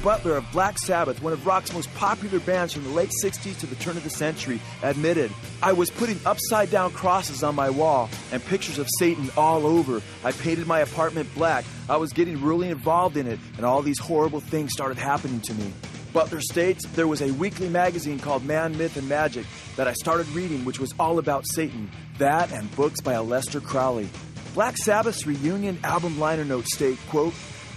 Butler of Black Sabbath, one of rock's most popular bands from the late 60s to the turn of the century, admitted, "I was putting upside-down crosses on my wall and pictures of Satan all over. I painted my apartment black. I was getting really involved in it, and all these horrible things started happening to me." Butler states, "There was a weekly magazine called Man, Myth, and Magic that I started reading, which was all about Satan. That and books by Aleister Crowley." Black Sabbath's reunion album liner notes state, quote,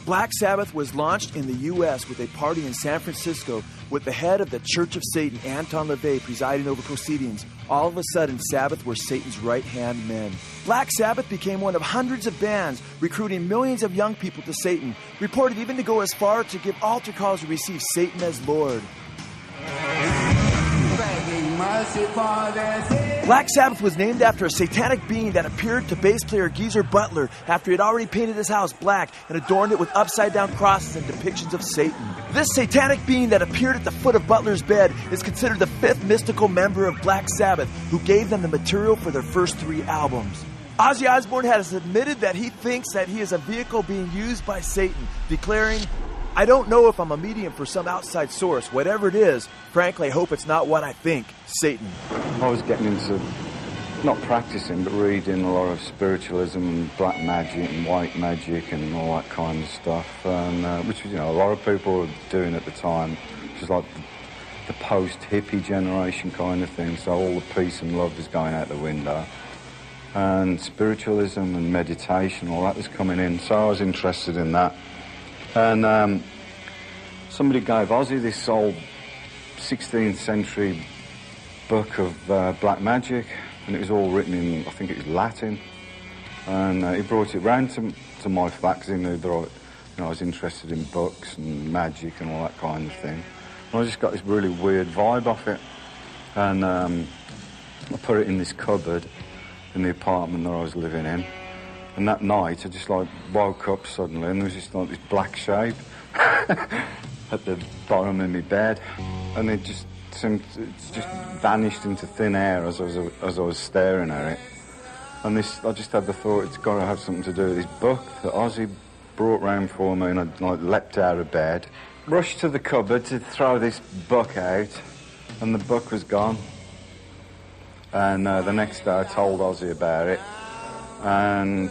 "Black Sabbath was launched in the U.S. with a party in San Francisco with the head of the Church of Satan, Anton LaVey, presiding over proceedings. All of a sudden, Sabbath were Satan's right-hand men." Black Sabbath became one of hundreds of bands recruiting millions of young people to Satan, reported even to go as far to give altar calls to receive Satan as Lord. Black Sabbath was named after a satanic being that appeared to bass player Geezer Butler after he had already painted his house black and adorned it with upside-down crosses and depictions of Satan. This satanic being that appeared at the foot of Butler's bed is considered the fifth mystical member of Black Sabbath, who gave them the material for their first 3 albums. Ozzy Osbourne has admitted that he thinks that he is a vehicle being used by Satan, declaring, "I don't know if I'm a medium for some outside source. Whatever it is, frankly, I hope it's not what I think. Satan." I was getting into, not practicing, but reading a lot of spiritualism and black magic and white magic and all that kind of stuff, and which, you know, a lot of people were doing at the time, which is like the post-hippie generation kind of thing, so all the peace and love is going out the window. And spiritualism and meditation, all that was coming in, so I was interested in that. And somebody gave Ozzy this old 16th century book of black magic, and it was all written in, I think it was Latin. And he brought it round to my flat because he knew that I was interested in books and magic and all that kind of thing. And I just got this really weird vibe off it. And I put it in this cupboard in the apartment that I was living in. And that night, I just woke up suddenly, and there was just this black shape at the bottom of my bed, and it just vanished into thin air as I was staring at it. And I just had the thought, it's got to have something to do with this book that Ozzy brought round for me, and I leapt out of bed, rushed to the cupboard to throw this book out, and the book was gone. And the next day, I told Ozzy about it. And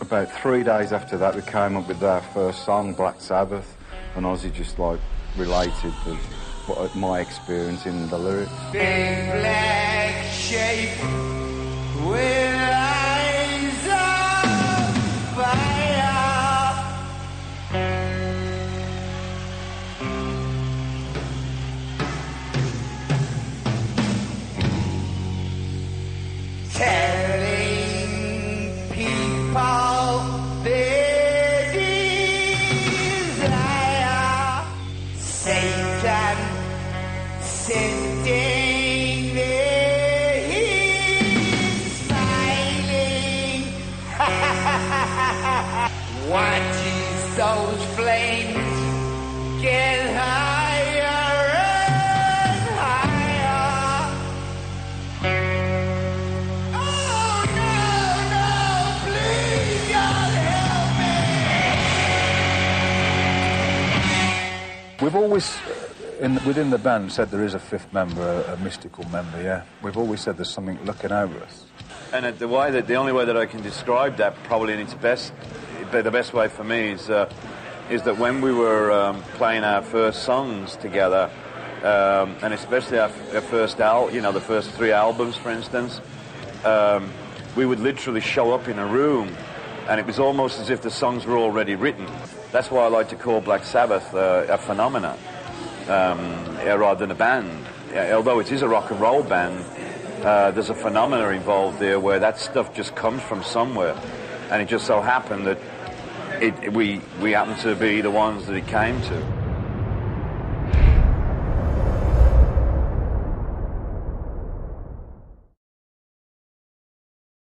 about 3 days after that, we came up with our first song, Black Sabbath, and Ozzy just related my experience in the lyrics. Big black shape with eyes of fire, telling people their desire. Satan sending his smiling. Watches those flames get higher and higher. Oh no, please God help me. We've always, within the band, said there is a fifth member, a mystical member, yeah. We've always said there's something looking over us. And the only way that I can describe that, probably in its best, the best way for me is that when we were playing our first songs together, and especially our first the first 3 albums, for instance, we would literally show up in a room, and it was almost as if the songs were already written. That's why I like to call Black Sabbath a phenomenon, rather than a band. Although it is a rock and roll band, there's a phenomena involved there where that stuff just comes from somewhere, and it just so happened that we happened to be the ones that it came to.